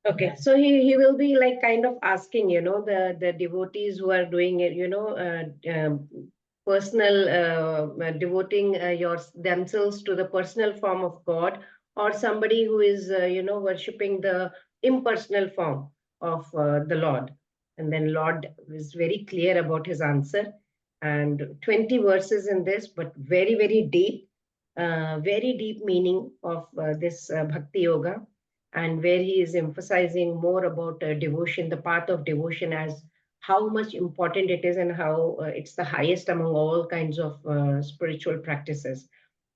Okay, so he will be like kind of asking, the devotees who are doing it, personal devoting themselves to the personal form of God, or somebody who is worshipping the impersonal form of the Lord. And then Lord is very clear about his answer, and 20 verses in this, but very very deep meaning of this bhakti yoga, and where he is emphasizing more about devotion, the path of devotion, as how much important it is, and how it's the highest among all kinds of spiritual practices.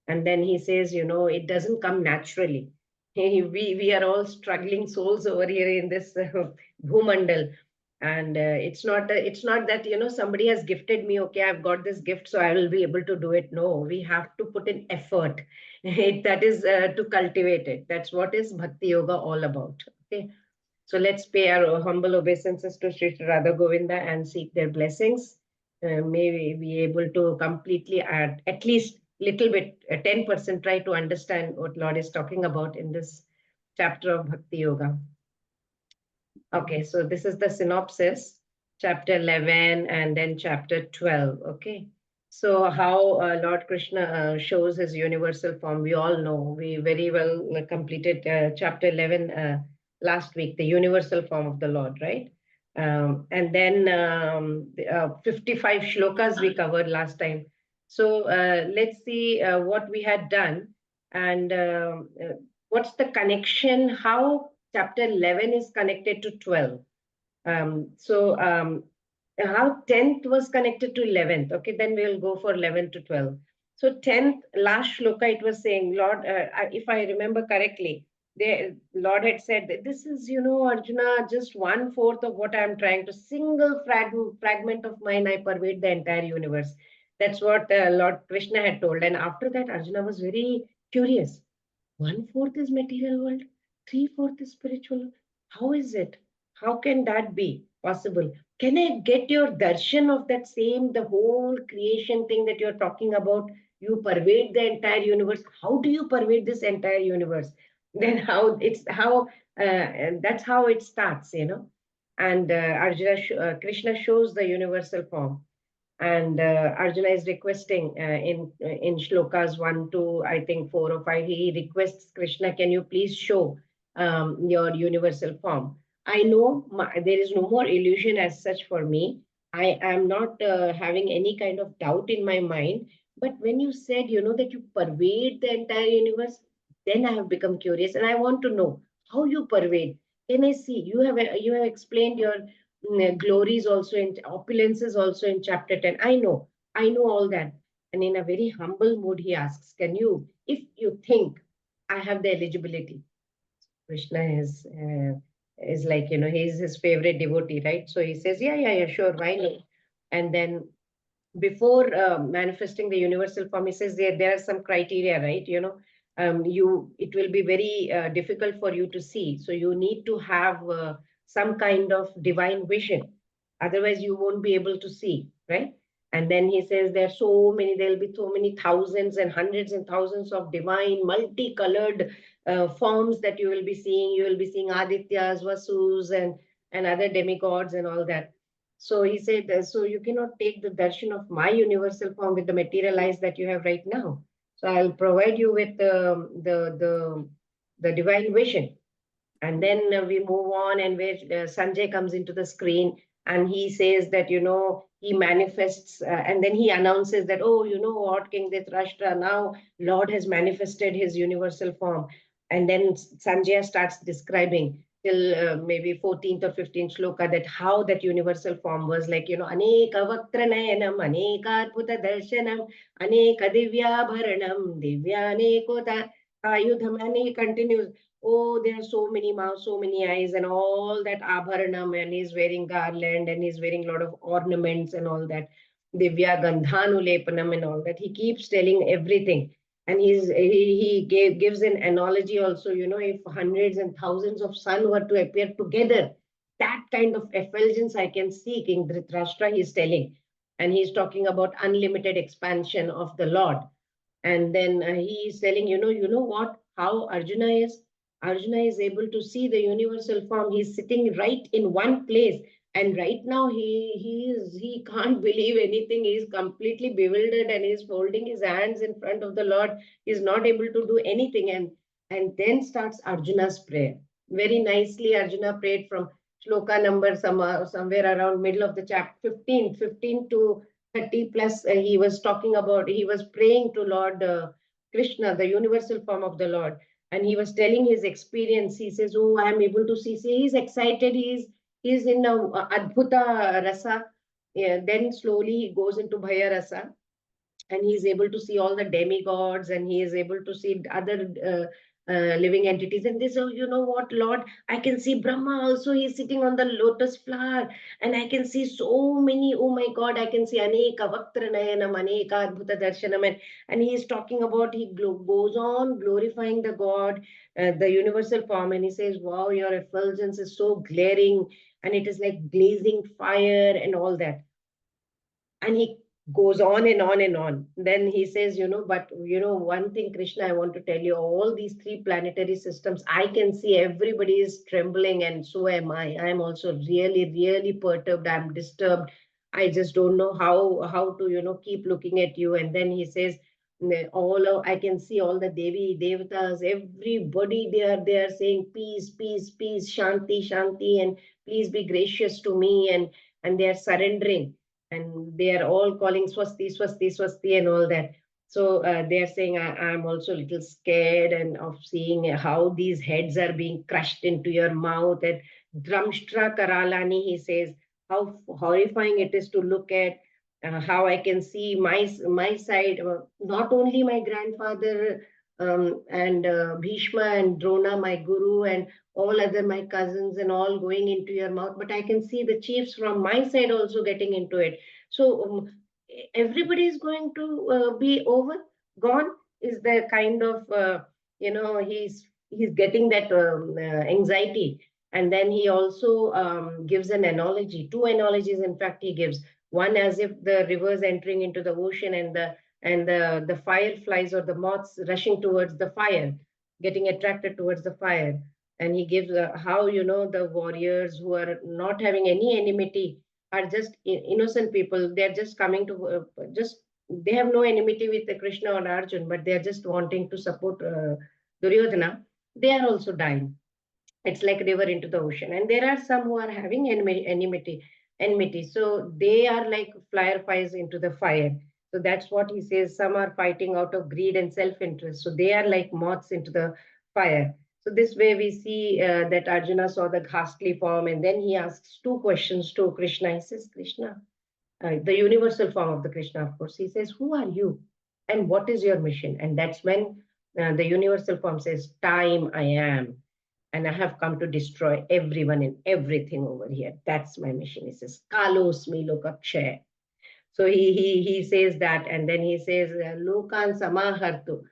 And then he says, it doesn't come naturally. We are all struggling souls over here in this bhumandal, and it's not that somebody has gifted me, okay, I've got this gift so I will be able to do it. No, we have to put in effort. That is to cultivate it. That's what is bhakti yoga all about. Okay, so let's pay our humble obeisances to Sri Radha Govinda and seek their blessings. May we be able to completely add at least little bit, 10%, try to understand what Lord is talking about in this chapter of Bhakti Yoga. Okay, so this is the synopsis, chapter 11 and then chapter 12. Okay, so how Lord Krishna shows his universal form, we all know. We very well completed chapter 11 last week, the universal form of the Lord, right? And then 55 shlokas we covered last time. So let's see what we had done, and what's the connection, how chapter 11 is connected to 12. So how 10th was connected to 11th. Okay, then we'll go for 11 to 12. So 10th, last shloka, it was saying, Lord, if I remember correctly, Lord had said that this is, Arjuna, just 1/4 of what I'm trying to, single fragment of mine, I pervade the entire universe. That's what Lord Krishna had told. And after that, Arjuna was very curious. 1/4 is material world, 3/4 is spiritual. How is it? How can that be possible? Can I get your darshan of that same, the whole creation thing that you're talking about? You pervade the entire universe. How do you pervade this entire universe? Then and that's how it starts. And Krishna shows the universal form, and Arjuna is requesting in shlokas 1 to I think 4 or 5. He requests Krishna, can you please show your universal form? I know there is no more illusion as such for me. I am not having any kind of doubt in my mind. But when you said, that you pervade the entire universe, then I have become curious and I want to know how you pervade. Can I see? You have explained your glories also in opulences also in chapter 10. I know all that. And in a very humble mood, he asks, can you, if you think I have the eligibility? Krishna is like, he's his favorite devotee, right? So he says, yeah, sure, why not? And then before manifesting the universal form, he says there are some criteria, right? It will be very difficult for you to see. So you need to have some kind of divine vision. Otherwise, you won't be able to see, right? And then he says there'll be so many thousands and hundreds and thousands of divine, multicolored forms that you will be seeing. You will be seeing Adityas, Vasus, and other demigods and all that. So he said, so you cannot take the darshan of my universal form with the material eyes that you have right now. So I'll provide you with the divine vision. And then we move on, and where Sanjay comes into the screen, and he says that, he manifests, and then he announces that, oh, you know what, King Dhritarashtra, now Lord has manifested his universal form. And then Sanjay starts describing till maybe 14th or 15th shloka, that how that universal form was like, aneka vaktra nayanam, aneka adbhuta darshanam, aneka divyabharanam, divyanekota ayudham, and he continues. Oh, there are so many mouths, so many eyes, and all that abharanam, and he's wearing garland, and he's wearing a lot of ornaments and all that. Divya Gandhanulepanam and all that. He keeps telling everything. And he gives an analogy also, if hundreds and thousands of sun were to appear together, that kind of effulgence I can see, King Dhritarashtra, he's telling. And he's talking about unlimited expansion of the Lord. And then he is telling, you know what, how Arjuna is. Arjuna is able to see the universal form. He's sitting right in one place. And right now he can't believe anything. He's completely bewildered and he's folding his hands in front of the Lord. He's not able to do anything. And then starts Arjuna's prayer. Very nicely, Arjuna prayed from shloka number somewhere around middle of the chapter 15 to 30 plus. He was talking about, he was praying to Lord Krishna, the universal form of the Lord, and he was telling his experience. He says, "Oh, I am able to see." He's excited. He's in a Adbhuta rasa. Yeah, then slowly he goes into Bhaya rasa, and he is able to see all the demigods, and he is able to see other living entities. And this, oh, you know what, Lord, I can see Brahma also. He's sitting on the lotus flower, and I can see so many. Oh my God, I can see Aneka Vaktra Nayanam, Aneka Adbhuta Darshanam. And he is talking about, he goes on glorifying the God, the universal form, and he says, wow, your effulgence is so glaring, and it is like blazing fire and all that. And he goes on and on and on. Then he says, but one thing, Krishna, I want to tell you, all these three planetary systems, I can see everybody is trembling, and so am I. I'm also really, really perturbed. I'm disturbed. I just don't know how to, keep looking at you. And then he says, I can see all the Devi, Devatas, everybody, they are saying peace, peace, peace, Shanti, Shanti, and please be gracious to me. And they are surrendering, and they are all calling Swasti, Swasti, Swasti, and all that. So they are saying, I'm also a little scared and of seeing how these heads are being crushed into your mouth. And Dramshtra Karalani, he says, how horrifying it is to look at, how I can see my side, not only my grandfather and Bhishma and Drona, my guru, and all other my cousins and all going into your mouth, but I can see the chiefs from my side also getting into it. So everybody is going to be over, gone, is the kind of, he's getting that anxiety. And then he also gives an analogy, two analogies, in fact, he gives one as if the rivers entering into the ocean, and the fireflies or the moths rushing towards the fire, getting attracted towards the fire. And he gives how, the warriors who are not having any enmity are just innocent people. They're just coming to just they have no enmity with the Krishna or Arjun, but they're just wanting to support Duryodhana. They are also dying. It's like river into the ocean. And there are some who are having enmity. So they are like fireflies into the fire. So that's what he says. Some are fighting out of greed and self-interest. So they are like moths into the fire. So this way we see that Arjuna saw the ghastly form, and then he asks two questions to Krishna. He says, Krishna, the universal form of the Krishna, of course. He says, who are you? And what is your mission? And that's when the universal form says, time I am. And I have come to destroy everyone and everything over here. That's my mission. He says, Kalosmi Lokakshaya. So he says that, and then he says, Lokan Samahartu.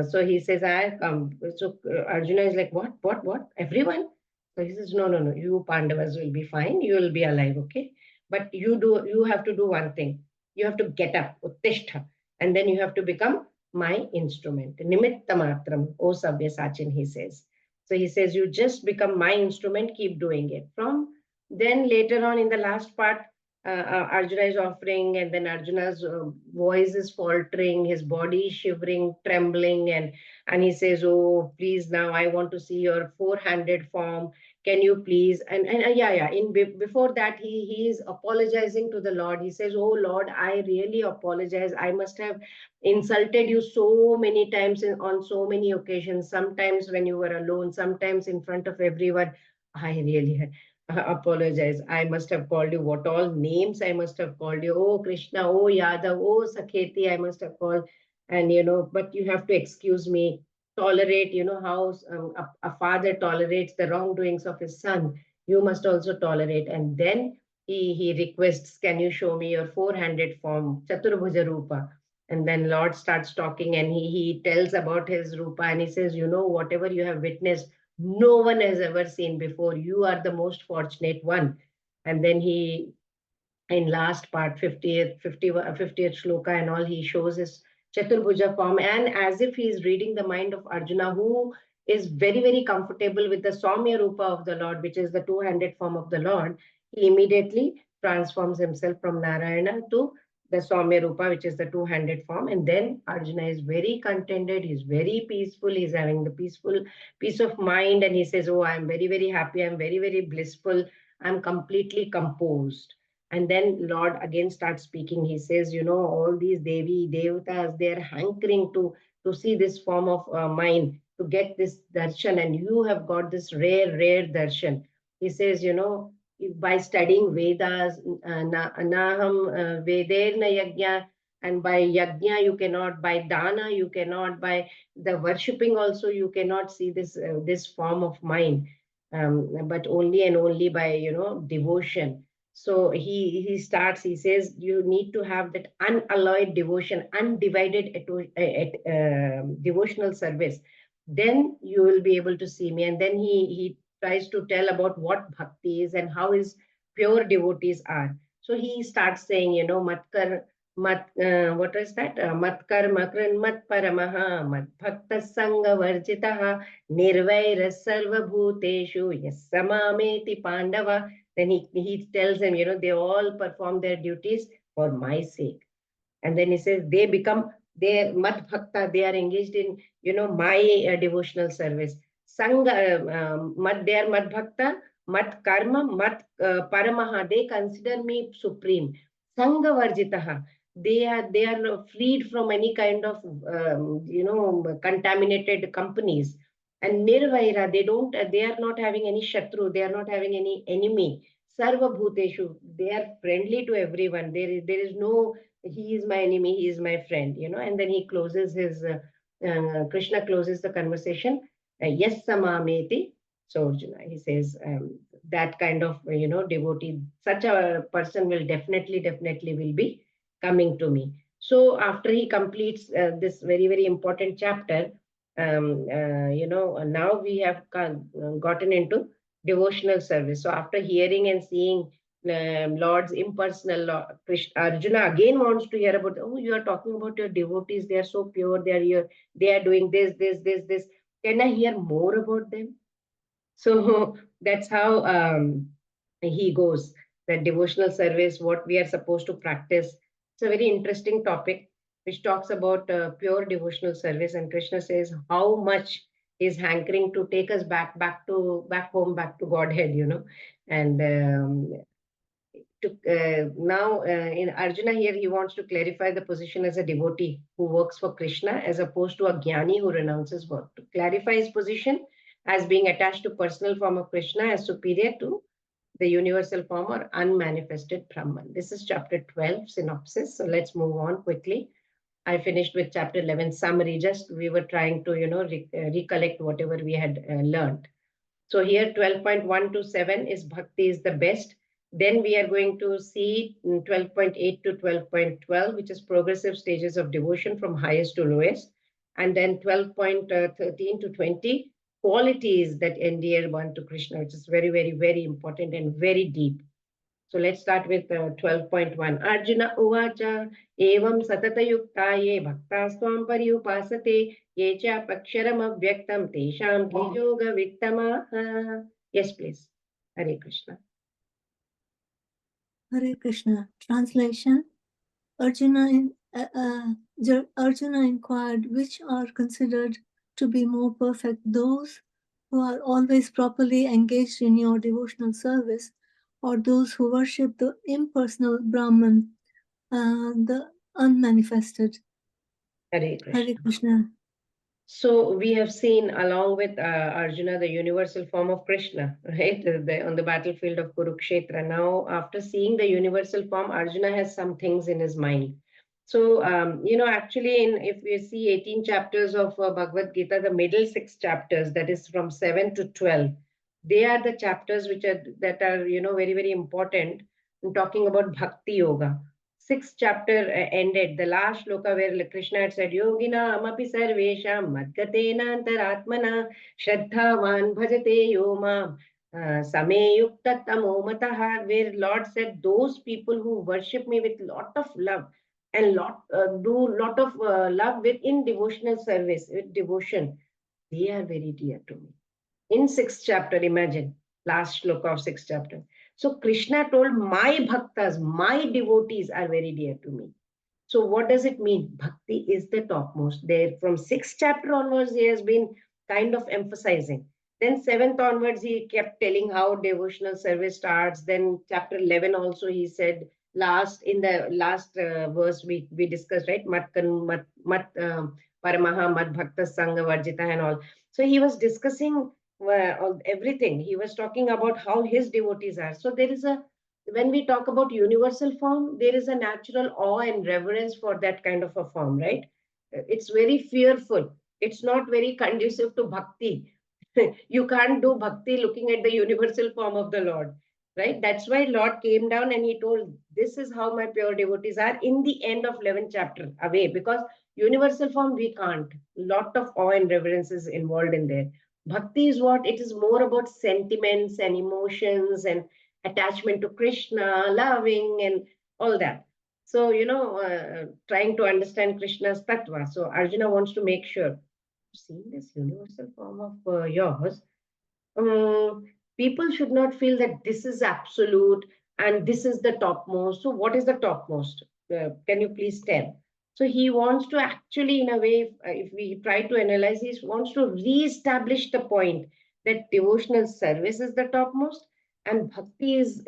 So he says, I have come. So Arjuna is like, what? Everyone? So he says, no. You Pandavas will be fine. You will be alive, okay? But you have to do one thing. You have to get up, Uttishtha, and then you have to become my instrument. Nimitta matram, O Savyasachin, he says. So he says, you just become my instrument, keep doing it. From then later on in the last part, Arjuna is offering, and then Arjuna's voice is faltering, his body is shivering, trembling, and he says, "Oh, please, now I want to see your four-handed form. Can you please?" And yeah. Before that, he is apologizing to the Lord. He says, "Oh Lord, I really apologize. I must have insulted you so many times on so many occasions. Sometimes when you were alone, sometimes in front of everyone. I really had." Apologize. I must have called you what all names I must have called you. Oh, Krishna, oh, Yadav, oh, Sakheti, I must have called. And, but you have to excuse me, tolerate, how a father tolerates the wrongdoings of his son. You must also tolerate. And then he requests, can you show me your four-handed form, Chaturbhuja Rupa? And then Lord starts talking, and he tells about his Rupa, and he says, whatever you have witnessed, no one has ever seen before. You are the most fortunate one. And then he, in last part, 50th shloka and all, he shows his Chaturbhuja form. And as if he is reading the mind of Arjuna, who is very, very comfortable with the Saumya Rupa of the Lord, which is the two-handed form of the Lord, he immediately transforms himself from Narayana to the Saumya Rupa, which is the two-handed form. And then Arjuna is very contented, he's very peaceful, he's having the peaceful peace of mind, and he says, oh, I'm very, very happy, I'm very, very blissful, I'm completely composed. And then Lord again starts speaking. He says, all these Devi, Devatas, they're hankering to see this form of mine, to get this darshan, and you have got this rare, rare darshan. He says, by studying Vedas, anaham Vederna Yajna, and by Yajna you cannot, by Dana you cannot, by the worshipping also you cannot see this form of mine, but only and only by, devotion. So he starts, he says, you need to have that unalloyed devotion, undivided devotional service. Then you will be able to see me. And then he tries to tell about what bhakti is and how his pure devotees are. So he starts saying, matkar, what is that? Matkar makran mat paramaha, mat bhakta sanga varjitaha, nirvaira sarva bhuteshu, yes samameti pandava. Then he tells them, they all perform their duties for my sake. And then he says, they become their mat bhakta, they are engaged in, my devotional service. Sangha, they are mat bhakta, mat karma, mat paramaha, they consider me supreme. Sangha varjitaha, they are freed from any kind of, contaminated companies. And nirvaira, they are not having any shatru, they are not having any enemy. Sarva bhuteshu, they are friendly to everyone. There is no he is my enemy, he is my friend, and then he closes his, Krishna closes the conversation, yes samameti. So Arjuna, he says, that kind of, devotee, such a person will definitely will be coming to me. So after he completes this very, very important chapter, now we have gotten into devotional service. So after hearing and seeing Lord's impersonal Krishna, Arjuna again wants to hear about, oh, you are talking about your devotees, they are so pure, they are here, they are doing this. Can I hear more about them? So that's how he goes, that devotional service, what we are supposed to practice. It's a very interesting topic which talks about pure devotional service. And Krishna says how much is hankering to take us back home, back to Godhead, and now in Arjuna here, he wants to clarify the position as a devotee who works for Krishna as opposed to a jnani who renounces work. To clarify his position as being attached to personal form of Krishna as superior to the universal form or unmanifested Brahman. This is chapter 12 synopsis. So let's move on quickly. I finished with chapter 11 summary. Just we were trying to, recollect whatever we had learned. So here 12.1 to 7 is bhakti is the best. Then we are going to see 12.8 to 12.12, which is progressive stages of devotion from highest to lowest. And then 12.13 to 20, qualities that endear one to Krishna, which is very, very, very important and very deep. So let's start with 12.1. Arjuna uvacha evam satatayukta ye bhaktasvam pariupasate ye cha paksharam avyaktam tesham dhiyoga vittamaha. Yes, please. Hare Krishna. Hare Krishna. Translation. Arjuna inquired which are considered to be more perfect, those who are always properly engaged in your devotional service, or those who worship the impersonal Brahman, the unmanifested. Hare Krishna. Hare Krishna. So we have seen along with Arjuna the universal form of Krishna, right? On the battlefield of Kurukshetra. Now, after seeing the universal form, Arjuna has some things in his mind. So, actually, if we see 18 chapters of Bhagavad Gita, the middle 6 chapters, that is from 7 to 12, they are the chapters that are very, very important in talking about Bhakti Yoga. 6th chapter ended, the last shloka where Krishna had said, Yogina amapi sarvesham madgatena antaratmana shraddhavan bhajate yoma sameyukta tamomataha, where Lord said, those people who worship me with lot of love and do lot of love within devotional service, with devotion, they are very dear to me. In sixth chapter, imagine, last shloka of sixth chapter. So Krishna told, my bhaktas, my devotees are very dear to me. So what does it mean? Bhakti is the topmost. There, from sixth chapter onwards, he has been kind of emphasizing. Then seventh onwards, he kept telling how devotional service starts. Then chapter 11 also, he said, last in the last verse we discussed, right? Paramaha mat bhakta sangha varjita and all. So he was discussing everything. He was talking about how his devotees are. So there is a, when we talk about universal form, there is a natural awe and reverence for that kind of a form, right? It's very fearful. It's not very conducive to bhakti. You can't do bhakti looking at the universal form of the Lord, right? That's why Lord came down and he told, this is how my pure devotees are in the end of 11th chapter away, because universal form we can't. Lot of awe and reverence is involved in there. Bhakti is what? It is more about sentiments and emotions and attachment to Krishna, loving, and all that. So, trying to understand Krishna's tattva. So, Arjuna wants to make sure, seeing this universal form of yours, people should not feel that this is absolute and this is the topmost. So, what is the topmost? Can you please tell? So, he wants to actually, in a way, if we try to analyze, he wants to re-establish the point that devotional service is the topmost and bhakti is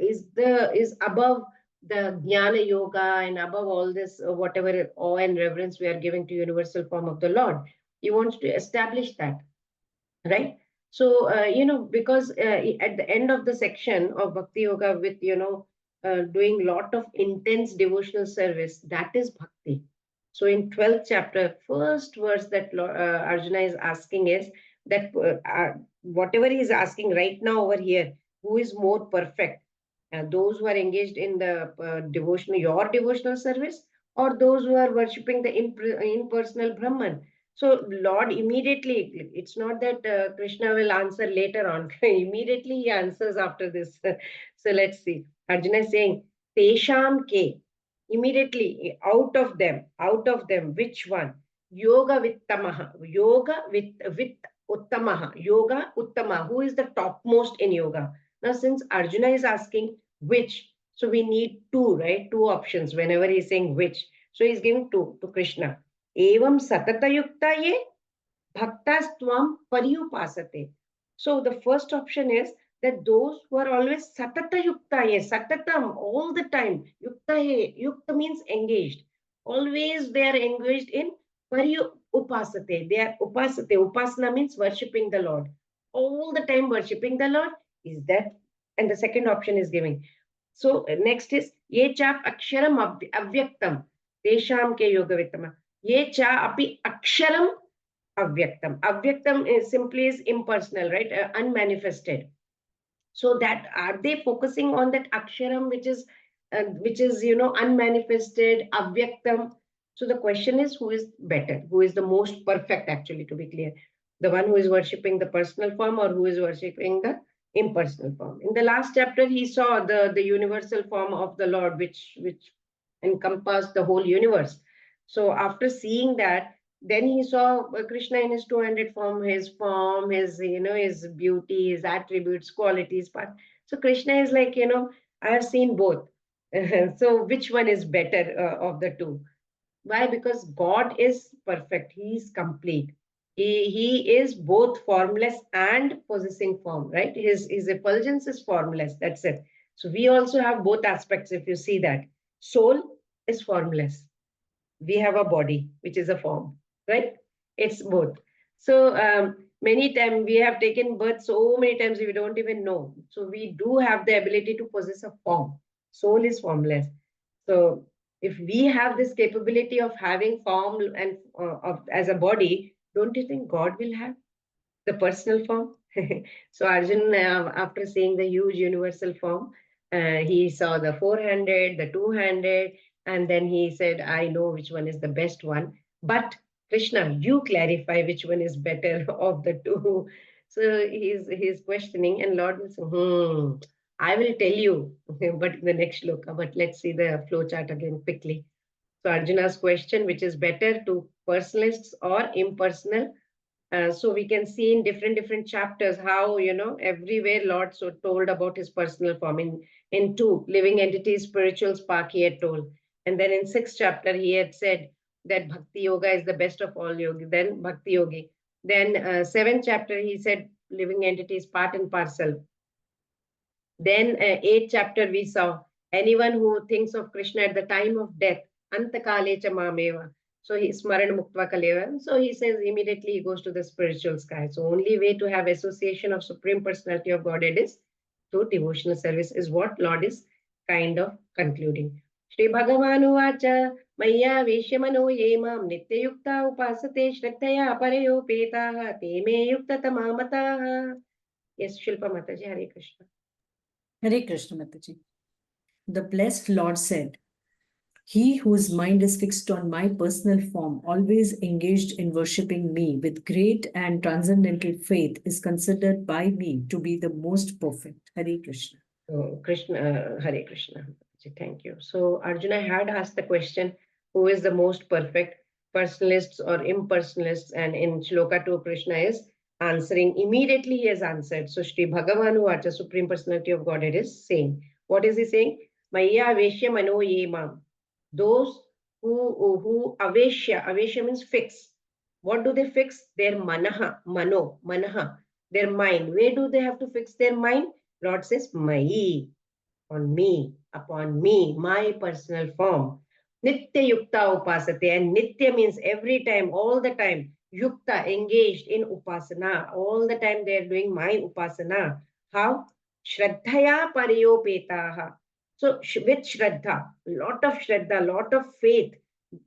above the jnana yoga and above all this whatever awe and reverence we are giving to universal form of the Lord. He wants to establish that, right? So because at the end of the section of bhakti yoga with doing lot of intense devotional service, that is bhakti. So in 12th chapter, first verse that Arjuna is asking is that whatever he is asking right now over here, who is more perfect? Those who are engaged in the devotional, your devotional service, or those who are worshipping the impersonal Brahman? So Lord immediately, it's not that Krishna will answer later on. Immediately he answers after this. So let's see. Arjuna is saying, Tesham ke. Immediately, out of them, which one? Yoga vittamaha. Yoga with uttamaha. Yoga uttama. Who is the topmost in yoga? Now, since Arjuna is asking which, so we need two, right? Two options whenever he's saying which. So he's giving two to Krishna. Evam satatayukta ye bhaktastvam paryupasate. So the first option is that those who are always satata yukta ye, satatam, all the time, yukta ye, yukta means engaged. Always they are engaged in paryupasate. They are upasate. Upasana means worshipping the Lord. All the time worshipping the Lord is that. And the second option is giving. So next is ye chap aksharam avyaktam. Tesham ke yoga vittama. Ye cha api aksharam avyaktam. Avyaktam is simply is impersonal, right? Unmanifested. So that are they focusing on that aksharam, which is unmanifested, avyaktam? So the question is, who is better? Who is the most perfect? Actually, to be clear, the one who is worshipping the personal form or who is worshipping the impersonal form. In the last chapter, he saw the universal form of the Lord, which encompassed the whole universe. So after seeing that, then he saw Krishna in his 200 form, his his beauty, his attributes, qualities. But so Krishna is like, I have seen both. So which one is better of the two? Why? Because God is perfect. He is complete. He is both formless and possessing form, right? His effulgence is formless. That's it. So we also have both aspects. If you see that, soul is formless. We have a body, which is a form, right? It's both. So many times we have taken birth so many times we don't even know. So we do have the ability to possess a form. Soul is formless. So if we have this capability of having form and as a body, don't you think God will have the personal form? So Arjun, after seeing the huge universal form, he saw the 400, the 200, and then he said, I know which one is the best one. But Krishna, you clarify which one is better of the two. So he's questioning, and Lord will say, I will tell you, but in the next shloka. But let's see the flow chart again quickly. So Arjuna's question, which is better to personalists or impersonal? So we can see in different chapters how, everywhere Lord so told about his personal form. In 2, living entities, spiritual spark, he had told. And then in 6th chapter, he had said that Bhakti Yoga is the best of all yogi, then Bhakti Yogi. Then 7th chapter, he said living entities, part and parcel. Then 8th chapter, we saw anyone who thinks of Krishna at the time of death, antakale cha mameva. So he smaran muktva kaleva. So he says immediately he goes to the spiritual sky. So only way to have association of Supreme Personality of Godhead is through devotional service, is what Lord is kind of concluding. Shri Bhagavan Vacha Maya Veshyamano Yemam Nityayukta Upasate Shraddhaya Parayo Petaha Te Me Yukta Tamamataha. Yes, Shilpa Mataji, Hare Krishna. Hare Krishna, Mataji. The blessed Lord said, "He whose mind is fixed on my personal form, always engaged in worshipping me with great and transcendental faith, is considered by me to be the most perfect." Hare Krishna. So Hare Krishna. Thank you. So Arjuna had asked the question, who is the most perfect, personalists or impersonalists? And in Shloka 2, Krishna is answering. Immediately he has answered. So Shri Bhagavanu Vacha, Supreme Personality of Godhead, is saying, what is he saying? Maya Aveshya Mano Yemam. Those who Aveshya means fix. What do they fix? Their manaha, their mind. Where do they have to fix their mind? Lord says, Mai, on me, upon me, my personal form. Nitya Yukta Upasate. And Nitya means every time, all the time. Yukta, engaged in Upasana. All the time they are doing my Upasana. How? Shraddhaya Pariyopetaha. So with Shraddha, lot of faith.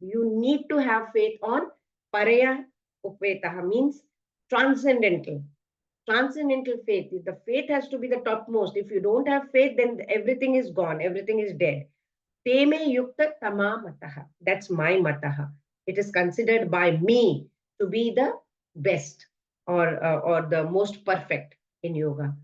You need to have faith on Paraya Upetaha, means transcendental faith. The faith has to be the topmost. If you don't have faith, then everything is gone, everything is dead. Teme yukta tama mataha. That's my mataha. It is considered by me to be the best or the most perfect in yoga.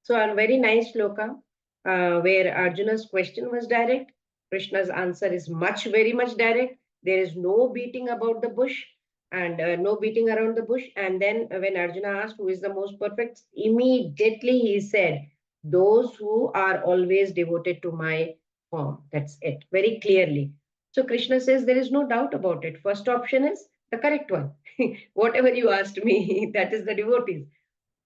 So a very nice shloka where Arjuna's question was direct. Krishna's answer is very much direct. There is no beating about the bush and no beating around the bush. And then when Arjuna asked who is the most perfect, immediately he said, those who are always devoted to my form. That's it, very clearly. So Krishna says there is no doubt about it. First option is the correct one. Whatever you asked me, that is the devotees.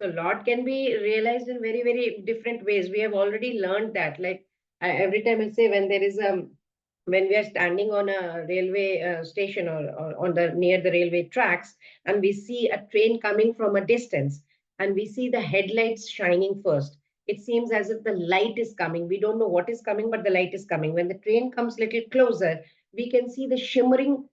So Lord can be realized in very different ways. We have already learned that. Like every time I say when we are standing on a railway station or on the near the railway tracks, and we see a train coming from a distance, and we see the headlights shining first. It seems as if the light is coming. We don't know what is coming, but the light is coming. When the train comes little closer, we can see the shimmering,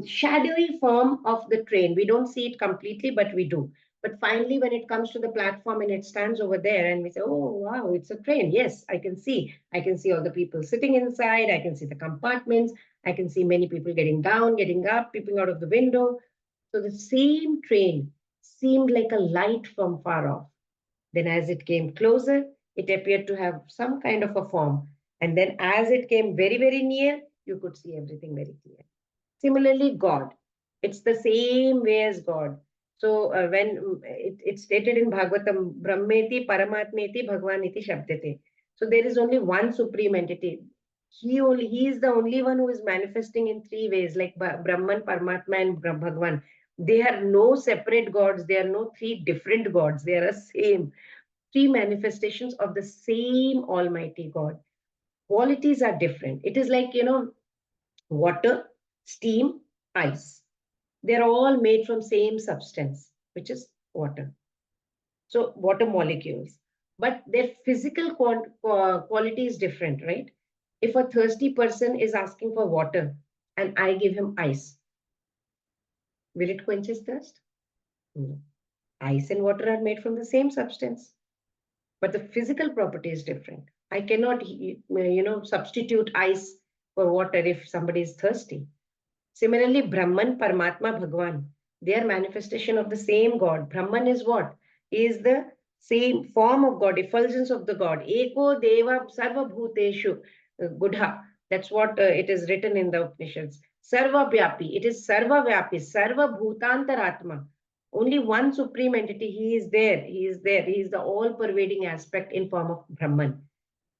shadowy form of the train. We don't see it completely, but we do. But finally, when it comes to the platform and it stands over there and we say, oh, wow, it's a train. Yes, I can see. I can see all the people sitting inside. I can see the compartments. I can see many people getting down, getting up, peeping out of the window. So the same train seemed like a light from far off. Then as it came closer, it appeared to have some kind of a form. And then as it came very near, you could see everything very clear. Similarly, God. It's the same way as God. So when it's stated in Bhagavatam, Brahmeti Paramatmeti Bhagwaniti Shabdate. So there is only one supreme entity. He is the only one who is manifesting in three ways, like Brahman, Paramatma, and Bhagwan. They are no separate gods. They are no three different gods. They are the same. Three manifestations of the same Almighty God. Qualities are different. It is like, water, steam, ice. They're all made from same substance, which is water. So water molecules. But their physical quality is different, right? If a thirsty person is asking for water and I give him ice, will it quench his thirst? No. Ice and water are made from the same substance, but the physical property is different. I cannot, substitute ice for water if somebody is thirsty. Similarly, Brahman, Paramatma, Bhagwan, they are manifestation of the same God. Brahman is what? He is the same form of God, effulgence of the God. Eko Deva Sarva Bhuteshu Gudha. That's what it is written in the Upanishads. Sarva Vyapi. It is Sarva Vyapi, Sarva Bhutantaratma. only one supreme entity. He is there. He is there. He is the all-pervading aspect in form of Brahman.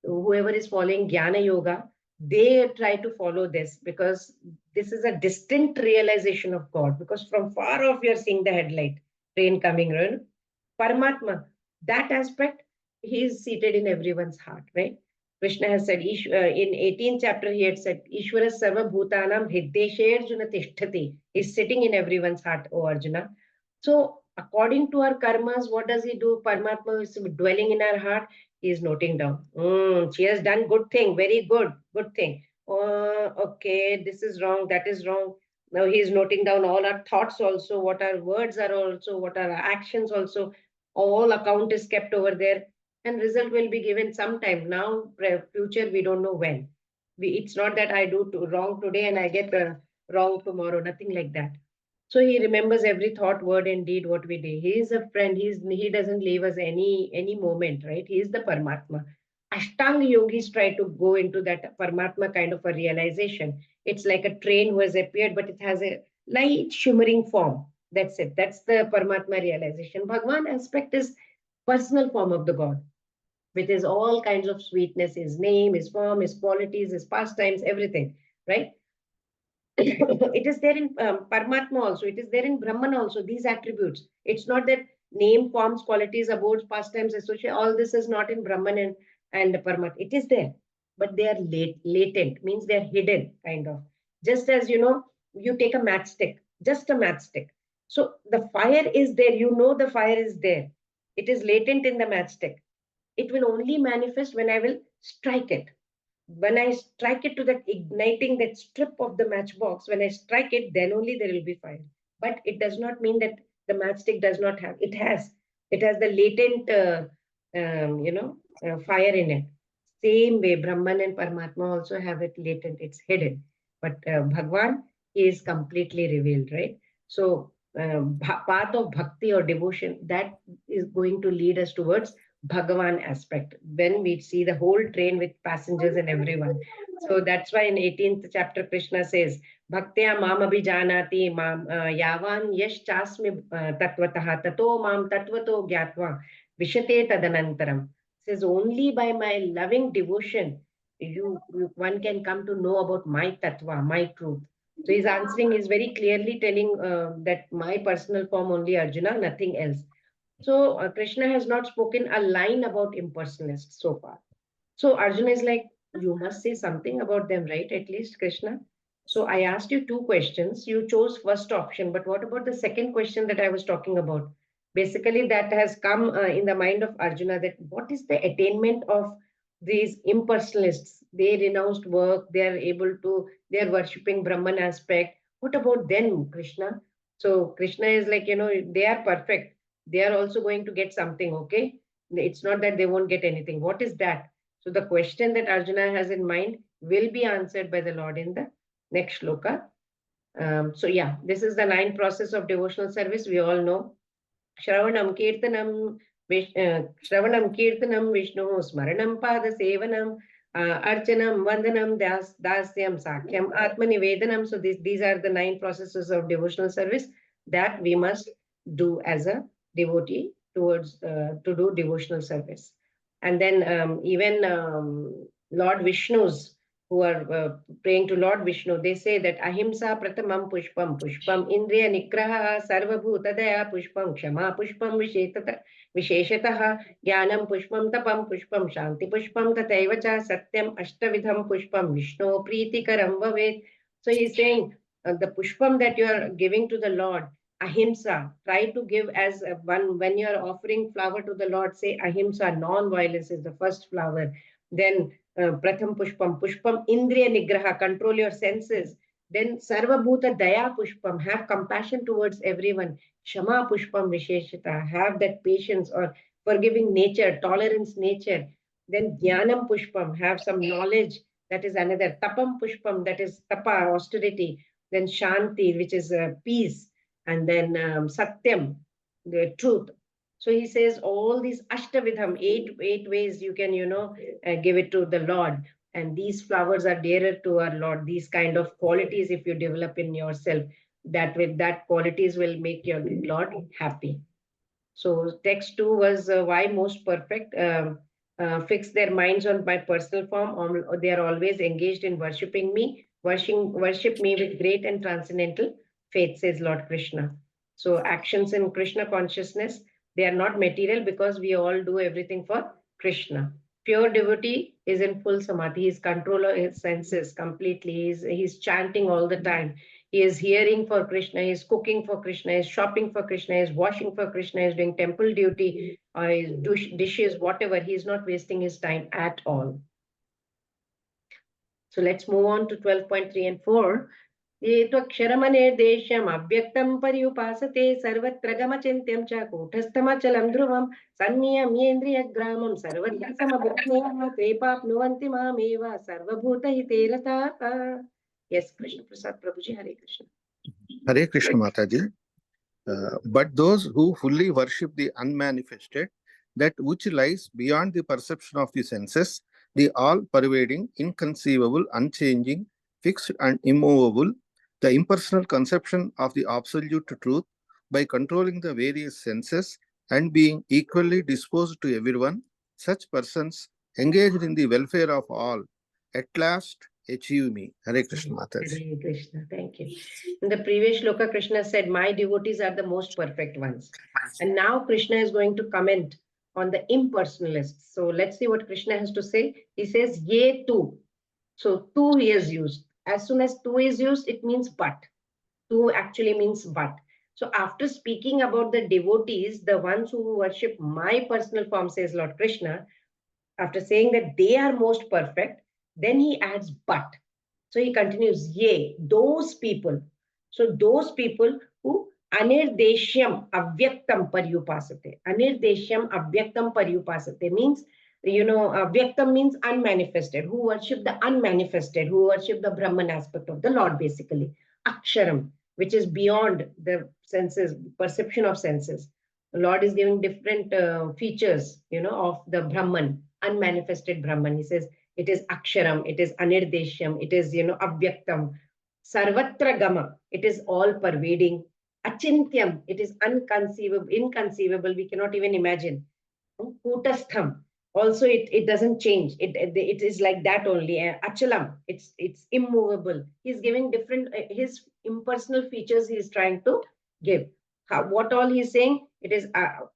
Whoever is following Jnana Yoga, they try to follow this because this is a distinct realization of God. Because from far off, you're seeing the headlight train coming, right? Paramatma, that aspect, he is seated in everyone's heart, right? Krishna has said, in 18th chapter, he had said, Ishvara Sarva Bhutanam Hriddeshe Arjuna Tishtati. He's sitting in everyone's heart, O Arjuna. So, according to our karmas, what does he do? Paramatma is dwelling in our heart. He is noting down. She has done good thing, very good, good thing. Okay, this is wrong, that is wrong. Now he is noting down all our thoughts also, what our words are also, what our actions also. All account is kept over there, and result will be given sometime. Now, future, we don't know when. It's not that I do wrong today and I get wrong tomorrow. Nothing like that. So he remembers every thought, word, and deed what we did. He is a friend. He doesn't leave us any moment, right? He is the Paramatma. Ashtanga yogis try to go into that Paramatma kind of a realization. It's like a train who has appeared, but it has a light shimmering form. That's it. That's the Paramatma realization. Bhagwan aspect is personal form of the God, with his all kinds of sweetness, his name, his form, his qualities, his pastimes, everything, right? It is there in Paramatma also. It is there in Brahman also, these attributes. It's not that name, forms, qualities, abodes, pastimes, associate, all this is not in Brahman and Paramatma. It is there, but they are latent, means they are hidden, kind of. Just as, you take a matchstick, just a matchstick. So the fire is there, the fire is there. It is latent in the matchstick. It will only manifest when I will strike it. When I strike it to that igniting that strip of the matchbox, when I strike it, then only there will be fire. But it does not mean that the matchstick does not have. It has. It has the latent, fire in it. Same way, Brahman and Paramatma also have it latent. It's hidden. But Bhagwan is completely revealed, right? So path of bhakti or devotion, that is going to lead us towards Bhagavan aspect, when we see the whole train with passengers and everyone. So that's why in 18th chapter, Krishna says, Bhaktya mam abhijanati mam yavan yash chasmi tattvataha tato mam tattvato gyatva vishate tadanantaram. Says, only by my loving devotion, one can come to know about my tattva, my truth. So he's answering, is very clearly telling that my personal form only Arjuna, nothing else. So Krishna has not spoken a line about impersonalists so far. So Arjuna is like, you must say something about them, right? At least Krishna. So I asked you two questions. You chose first option, but what about the second question that I was talking about? Basically, that has come in the mind of Arjuna, that what is the attainment of these impersonalists? They renounced work, they are worshipping Brahman aspect. What about them, Krishna? So Krishna is like, they are perfect. They are also going to get something, okay? It's not that they won't get anything. What is that? So the question that Arjuna has in mind will be answered by the Lord in the next shloka. So yeah, this is the 9 process of devotional service. We all know. Shravanam Kirtanam, Shravanam Kirtanam Vishnu, Smaranam Pada Sevanam, Archanam, Vandanam, Dasyam, Sakyam, Atmanivedanam. So these are the 9 processes of devotional service that we must do as a devotee towards to do devotional service. And then even Lord Vishnu's, who are praying to Lord Vishnu, they say that Ahimsa Pratamam Pushpam, Pushpam Indriya Nigraha Sarvabhutadaya Pushpam Kshama Pushpam Visheshataha Jnanam Pushpam Tapam Pushpam Shanti Pushpam Tataivacha Satyam Ashtavidham Pushpam Vishnu Preetikaram Bhavet. So he's saying the Pushpam that you are giving to the Lord, Ahimsa, try to give as one. When you are offering flower to the Lord, say Ahimsa, non-violence is the first flower. Then Pratham Pushpam Indriya Nigraha, control your senses. Then Sarva Bhuta Daya Pushpam, have compassion towards everyone. Shama Pushpam Visheshata, have that patience or forgiving nature, tolerance nature. Then Jnanam Pushpam, have some knowledge, that is another. Tapam Pushpam, that is tapa, austerity. Then Shanti, which is peace. And then Satyam, the truth. So he says all these Ashtavidham, eight ways you can, give it to the Lord. And these flowers are dearer to our Lord. These kind of qualities, if you develop in yourself, that with that qualities will make your Lord happy. So text 2 was why most perfect. Fix their minds on my personal form, or they are always engaged in worshipping me, worship me with great and transcendental faith, says Lord Krishna. So actions in Krishna consciousness, they are not material because we all do everything for Krishna. Pure devotee is in full samadhi. He's control of his senses completely. He's chanting all the time. He is hearing for Krishna, he is cooking for Krishna, he is shopping for Krishna, he is washing for Krishna, he is doing temple duty, his dishes, whatever. He is not wasting his time at all. So let's move on to 12.3 and 4. ये त्वक्षरमनिर्देश्यम् अव्यक्तं पर्युपासते सर्वत्र गमचिन्त्यं च कूटस्थमचलं ध्रुवं सन्नियम्येन्द्रियग्रामं सर्वत्र समबुद्धयः ते प्राप्नुवन्ति मामेव सर्वभूतहिते रताः. Yes, Krishna Prasad Prabhuji, Hare Krishna. Hare Krishna Mataji. But those who fully worship the unmanifested, that which lies beyond the perception of the senses, the all-pervading, inconceivable, unchanging, fixed and immovable, the impersonal conception of the absolute truth, by controlling the various senses and being equally disposed to everyone, such persons engaged in the welfare of all, at last achieve me. Hare Krishna Mataji. Hare Krishna, thank you. In the previous shloka, Krishna said, my devotees are the most perfect ones. And now Krishna is going to comment on the impersonalists. So let's see what Krishna has to say. He says, ye tu. So tu is used. As soon as tu is used, it means but. Tu actually means but. So after speaking about the devotees, the ones who worship my personal form, says Lord Krishna, after saying that they are most perfect, then he adds but. So he continues, yea, those people. So those people who anirdeshyam avyaktam paryupasate. Anirdeshyam avyaktam paryupasate means, avyaktam means unmanifested, who worship the unmanifested, who worship the Brahman aspect of the Lord, basically. Aksharam, which is beyond the senses, perception of senses. The Lord is giving different features, of the Brahman, unmanifested Brahman. He says, it is aksharam, it is anirdeshyam, it is, avyaktam. Sarvatra gama, it is all pervading. Achintyam, it is inconceivable, we cannot even imagine. Kutastham, also it doesn't change. It is like that only. Achalam, it's immovable. He's giving different, his impersonal features he is trying to give. What all he's saying? It is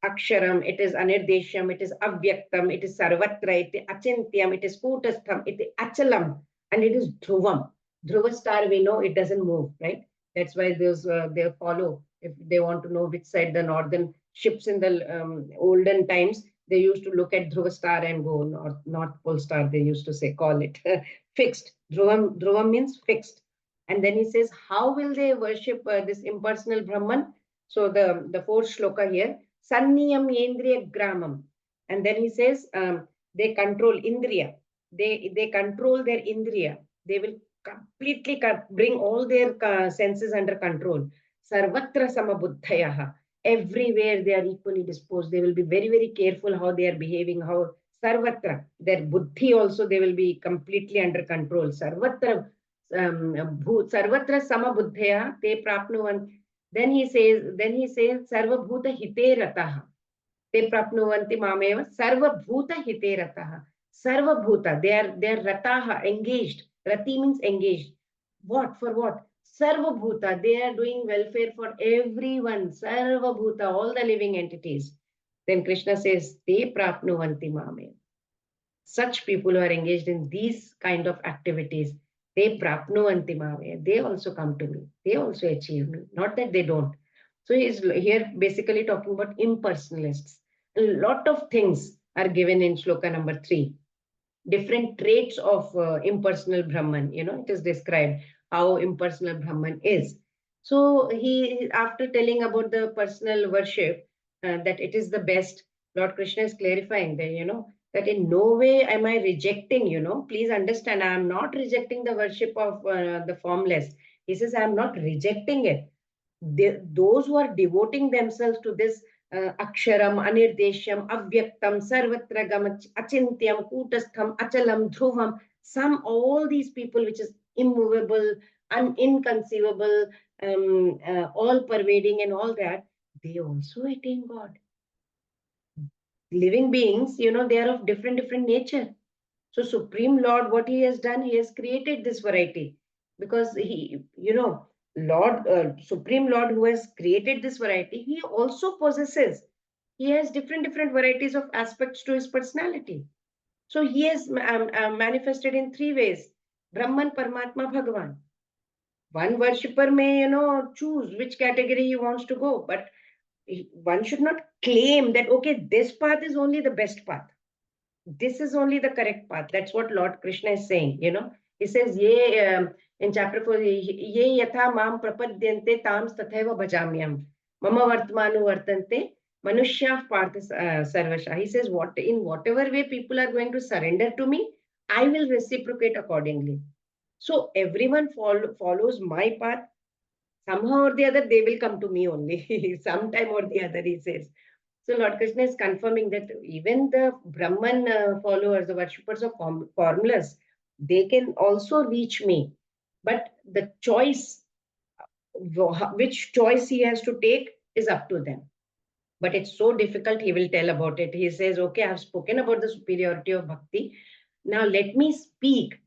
aksharam, it is anirdeshyam, it is avyaktam, it is sarvatra, it is achintyam, it is kutastham, it is achalam, and it is dhruvam. Dhruva star, we know it doesn't move, right? That's why those they follow. If they want to know which side the northern ships in the olden times, they used to look at Dhruva star and go North Pole star, they used to say, call it fixed. Dhruvam means fixed. And then he says, how will they worship this impersonal Brahman? So the fourth shloka here, Sanniyam Yendriya Gramam. And then he says, they control Indriya. They control their Indriya. They will completely bring all their senses under control. Sarvatra Samabuddhayaha. Everywhere they are equally disposed. They will be very, very careful how they are behaving, how Sarvatra, their buddhi also, they will be completely under control. Sarvatra Samabuddhaya te prapnuvan. Then he says, Sarva Bhuta Hite Rataha. Te prapnuvanti mameva. Sarva Bhuta Hite Rataha. Sarva Bhuta, they are Rataha, engaged. Rati means engaged. What? For what? Sarva Bhuta, they are doing welfare for everyone. Sarva Bhuta, all the living entities. Then Krishna says, Te prapnuvanti mameva. Such people who are engaged in these kind of activities, they prapnuvanti mameva. They also come to me. They also achieve me. Not that they don't. So he's here basically talking about impersonalists. A lot of things are given in shloka number 3. Different traits of impersonal Brahman. It is described how impersonal Brahman is. So he, after telling about the personal worship, that it is the best, Lord Krishna is clarifying that, that in no way am I rejecting, please understand, I am not rejecting the worship of the formless. He says, I am not rejecting it. Those who are devoting themselves to this aksharam, anirdeshyam, avyaktam, sarvatra gam, achintyam, kutastham, achalam, dhruvam, all these people which is immovable, inconceivable, all pervading and all that, they also attain God. Living beings, they are of different nature. So Supreme Lord, what he has done, he has created this variety because he, Lord, Supreme Lord who has created this variety, he also possesses. He has different varieties of aspects to his personality. So he has manifested in three ways: Brahman, Paramatma, Bhagavan. One worshipper may, choose which category he wants to go, but one should not claim that, okay, this path is only the best path. This is only the correct path. That's what Lord Krishna is saying, He says, in chapter 4, ye yatha mam prapadyante tam tathaiva bhajamyam. Mama vartmanu vartante manushya partha sarvasha. He says, in whatever way people are going to surrender to me, I will reciprocate accordingly. So everyone follows my path. Somehow or the other, they will come to me only. Sometime or the other, he says. So Lord Krishna is confirming that even the Brahman followers, the worshippers of formulas, they can also reach me. But the choice, which choice he has to take, is up to them. But it's so difficult, he will tell about it. He says, okay, I've spoken about the superiority of bhakti. Now let me speak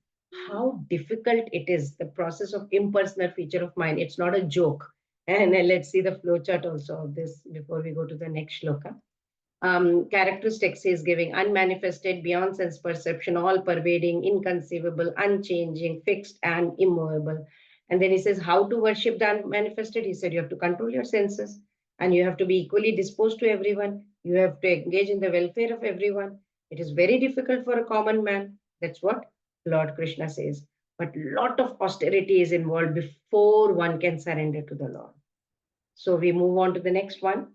how difficult it is, the process of impersonal feature of mind. It's not a joke. And let's see the flowchart also of this before we go to the next shloka. Characteristics he is giving: unmanifested, beyond sense perception, all pervading, inconceivable, unchanging, fixed, and immovable. And then he says, how to worship the unmanifested? He said, you have to control your senses and you have to be equally disposed to everyone. You have to engage in the welfare of everyone. It is very difficult for a common man. That's what Lord Krishna says. But lot of austerity is involved before one can surrender to the Lord. So we move on to the next one.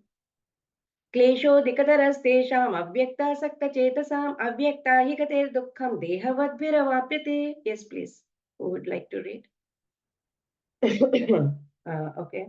क्लेशोऽधिकतरस्तेषाम् अव्यक्तासक्तचेतसाम् अव्यक्ता हि गतिर्दुःखं देहवद्भिरवाप्यते. Yes, please. Who would like to read? Okay.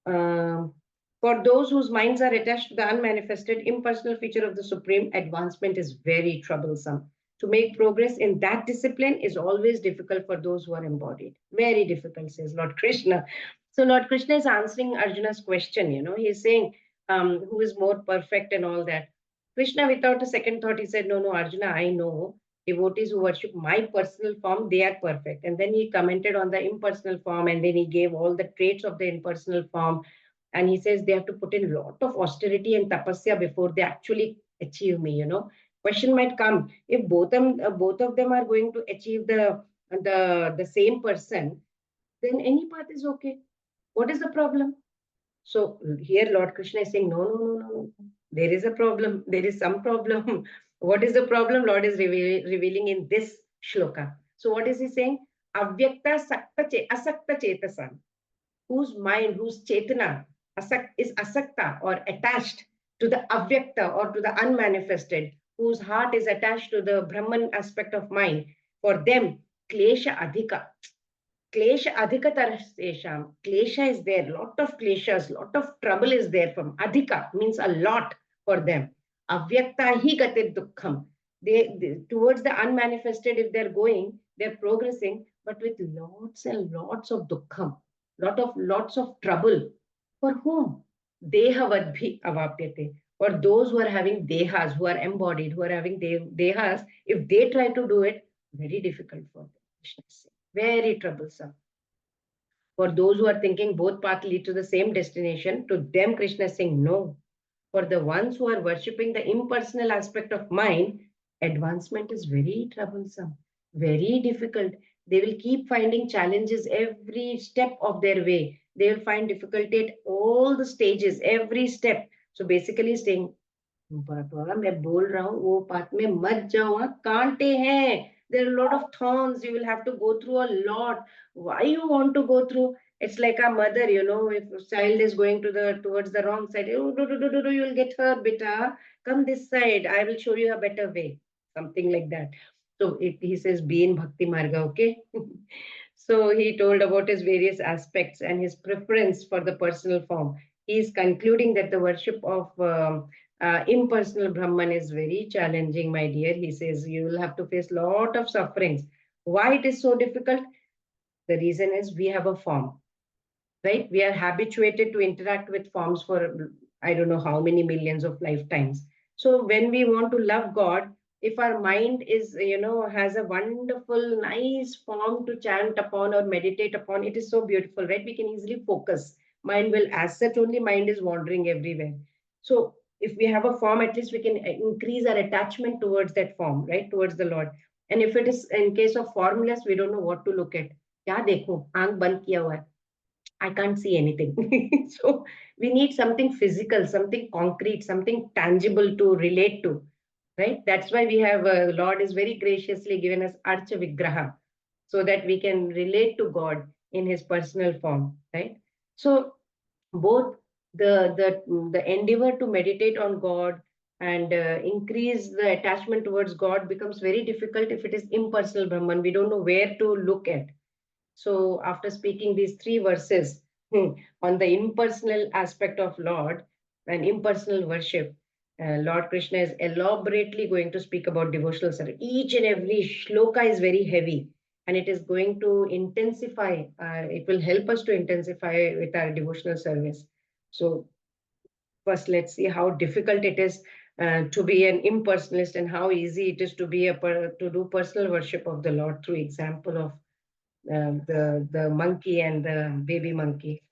For those whose minds are attached to the unmanifested, impersonal feature of the Supreme, advancement is very troublesome. To make progress in that discipline is always difficult for those who are embodied. Very difficult, says Lord Krishna. So Lord Krishna is answering Arjuna's question, He is saying, who is more perfect and all that. Krishna, without a second thought, he said, no, Arjuna, I know devotees who worship my personal form, they are perfect. And then he commented on the impersonal form, and then he gave all the traits of the impersonal form. And he says they have to put in a lot of austerity and tapasya before they actually achieve me, Question might come, if both of them are going to achieve the same person, then any path is okay. What is the problem? So here Lord Krishna is saying, no. There is a problem. There is some problem. What is the problem? Lord is revealing in this shloka. So what is he saying? Avyakta asakta chetasam, whose mind, whose chetana is asakta or attached to the avyakta or to the unmanifested, whose heart is attached to the Brahman aspect of mind. For them, klesha adhika. Klesha adhikatarasesham. Klesha is there, lot of kleshas, lot of trouble is there from adhika, means a lot for them. Avyakta hi gatir dukkham. They towards the unmanifested, if they're going, they're progressing, but with lots and lots of dukkham, lots of trouble. For whom? Dehavadbhi avapyate. For those who are having dehas, who are embodied, who are having dehas, if they try to do it, very difficult for them. Krishna says. Very troublesome. For those who are thinking both paths lead to the same destination, to them Krishna is saying no. For the ones who are worshipping the impersonal aspect of mind, advancement is very troublesome, very difficult. They will keep finding challenges every step of their way. They will find difficulty at all the stages, every step. So basically saying, मैं बोल रहा हूँ वो path में मत जाओ, कांटे हैं. There are a lot of thorns. You will have to go through a lot. Why you want to go through? It's like a mother, if a child is going towards the wrong side, you will get hurt, beta. Come this side. I will show you a better way. Something like that. So he says, be in Bhakti Marga, okay? So he told about his various aspects and his preference for the personal form. He is concluding that the worship of impersonal Brahman is very challenging, my dear. He says you will have to face a lot of sufferings. Why it is so difficult? The reason is we have a form. right? We are habituated to interact with forms for I don't know how many millions of lifetimes. So when we want to love God, if our mind is, has a wonderful, nice form to chant upon or meditate upon, it is so beautiful, right? We can easily focus. Mind will, as such, only mind is wandering everywhere. So if we have a form, at least we can increase our attachment towards that form, right? Towards the Lord. And if it is in case of formless, we don't know what to look at. क्या देखूं आंख बंद किया हुआ है I can't see anything. So we need something physical, something concrete, something tangible to relate to, right? That's why we have Lord is very graciously given us Archa Vigraha, so that we can relate to God in His personal form, right? So both the endeavor to meditate on God and increase the attachment towards God becomes very difficult if it is impersonal Brahman. We don't know where to look at. So after speaking these three verses on the impersonal aspect of Lord and impersonal worship, Lord Krishna is elaborately going to speak about devotional service. Each and every shloka is very heavy and it is going to intensify, it will help us to intensify with our devotional service. So first, let's see how difficult it is to be an impersonalist and how easy it is to be to do personal worship of the Lord through example of the monkey and the baby monkey.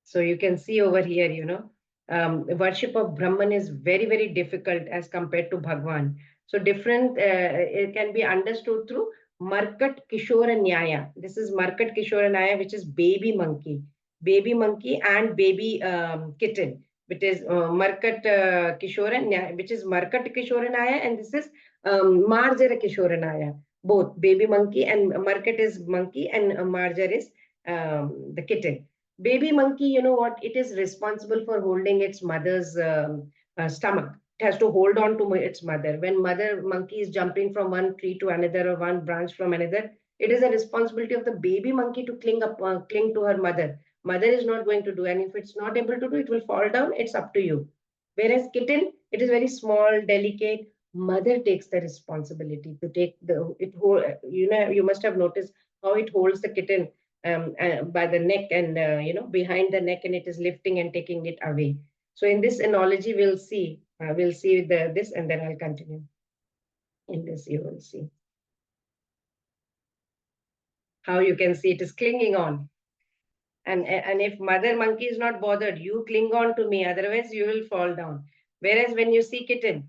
So you can see over here, worship of Brahman is very, very difficult as compared to Bhagwan. So different, it can be understood through Markat Kishora Nyaya. This is Markat Kishora Nyaya, which is baby monkey and baby kitten, which is Markat Kishora Nyaya, which is Markat Kishora Nyaya, and this is Marjara Kishora Nyaya. Both baby monkey and Markat is monkey and Marjar is the kitten. Baby monkey, you know what? It is responsible for holding its mother's stomach. It has to hold on to its mother. When mother monkey is jumping from one tree to another or one branch from another, it is a responsibility of the baby monkey to cling to her mother. Mother is not going to do, and if it's not able to do, it will fall down. It's up to you. Whereas kitten, it is very small, delicate. Mother takes the responsibility to take you must have noticed how it holds the kitten by the neck and behind the neck, and it is lifting and taking it away. So in this analogy, we'll see this, and then I'll continue. In this, you will see how you can see it is clinging on. And if mother monkey is not bothered, you cling on to me, otherwise you will fall down. Whereas when you see kitten,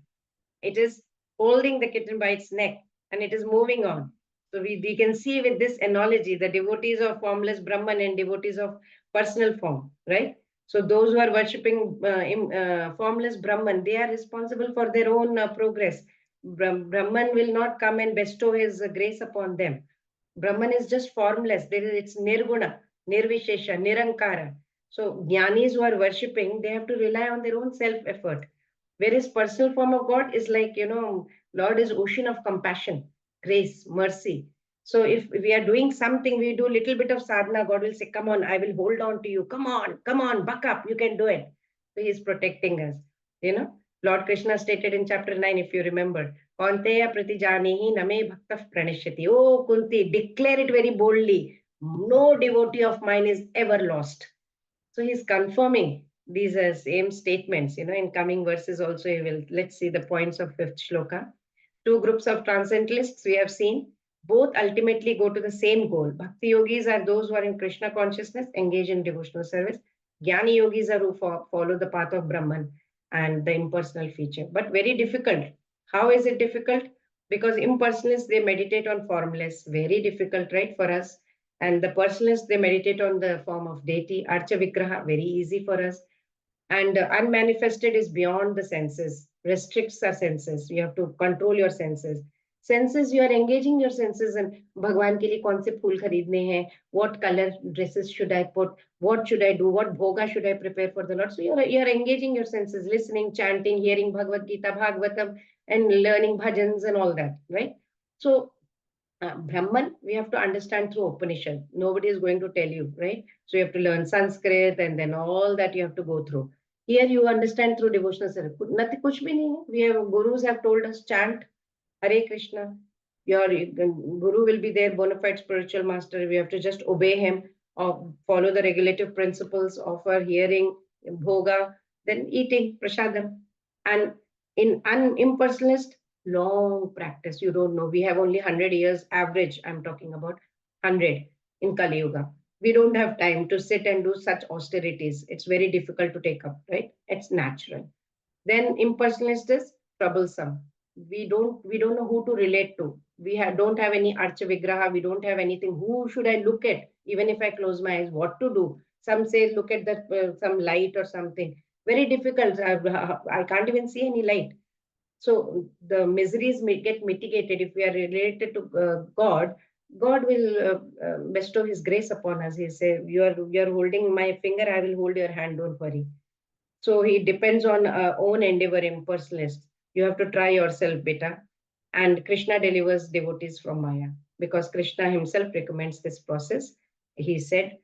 it is holding the kitten by its neck and it is moving on. So we can see with this analogy, the devotees of formless Brahman and devotees of personal form, right? So those who are worshipping formless Brahman, they are responsible for their own progress. Brahman will not come and bestow his grace upon them. Brahman is just formless. It's nirguna, nirvishesha, nirankara. So jnanis who are worshipping, they have to rely on their own self-effort. Whereas personal form of God is like, Lord is ocean of compassion, grace, mercy. So if we are doing something, we do a little bit of sadhana, God will say, come on, I will hold on to you. Come on, buck up, you can do it. So he is protecting us, Lord Krishna stated in chapter 9, if you remember, Kaunteya pratijanihi name bhaktah pranishyati. Oh, Kunti, declare it very boldly. No devotee of mine is ever lost. So he's confirming these same statements, in coming verses also he will. Let's see the points of fifth shloka. Two groups of transcendentalists we have seen. Both ultimately go to the same goal. Bhakti yogis are those who are in Krishna consciousness, engage in devotional service. Jnani yogis are who follow the path of Brahman and the impersonal feature. But very difficult. How is it difficult? Because impersonalists, they meditate on formless. Very difficult, right, for us. And the personalists, they meditate on the form of deity, Archa Vigraha, very easy for us. And unmanifested is beyond the senses, restricts our senses. You have to control your senses. Senses, you are engaging your senses and Bhagwan ke liye kaun se phool kharidne hain, what color dresses should I put, what should I do, what bhoga should I prepare for the Lord. So you are engaging your senses, listening, chanting, hearing Bhagavad Gita, Bhagavatam, and learning bhajans and all that, right? So Brahman, we have to understand through Upanishad. Nobody is going to tell you, right? So you have to learn Sanskrit and then all that you have to go through. Here you understand through devotional service. Nothing, kuch bhi nahi hai. We have gurus have told us chant Hare Krishna. Your guru will be there, bona fide spiritual master. We have to just obey him. or follow the regulative principles of our hearing, bhoga, then eating, prasadam. And in impersonalist, long practice. You don't know. We have only 100 years average. I'm talking about 100 in Kali Yuga. We don't have time to sit and do such austerities. It's very difficult to take up, right? It's natural. Then impersonalist is troublesome. We don't know who to relate to. Don't have any archa vigraha. We don't have anything. Who should I look at? Even if I close my eyes, what to do? Some say look at the some light or something. Very difficult. I can't even see any light. So the miseries may get mitigated if we are related to God. God will bestow His grace upon us. He say, "You are holding my finger. I will hold your hand. Don't worry." So he depends on own endeavor, impersonalist. You have to try yourself, beta. And Krishna delivers devotees from Maya because Krishna himself recommends this process. He said,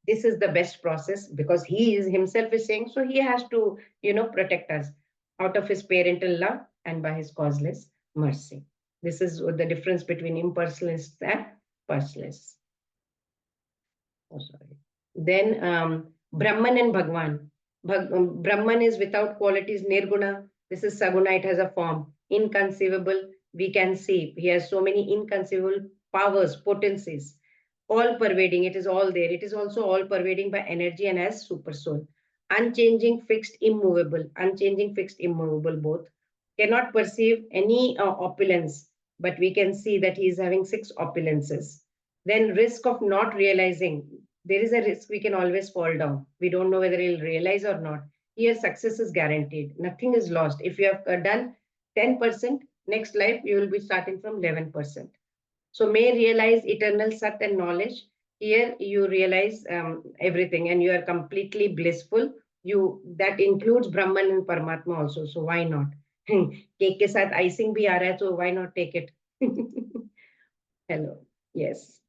this is the best process because he is himself is saying, so he has to, protect us out of his parental love and by his causeless mercy. This is the difference between impersonalists and personalists. Oh, sorry. Then Brahman and Bhagwan. Brahman is without qualities, nirguna. This is saguna, it has a form. Inconceivable, we can see. He has so many inconceivable powers, potencies, all pervading. It is all there. It is also all pervading by energy and as super soul. Unchanging, fixed, immovable. Unchanging, fixed, immovable, both. Cannot perceive any opulence, but we can see that he is having 6 opulences. Then risk of not realizing. There is a risk we can always fall down. We don't know whether he'll realize or not. Here, success is guaranteed. Nothing is lost. If you have done 10%, next life you will be starting from 11%. So may realize eternal sat and knowledge. Here you realize everything and you are completely blissful. That includes Brahman and Paramatma also. So why not? Cake ke saath icing bhi aa raha hai, so why not take it? Hello. Yes.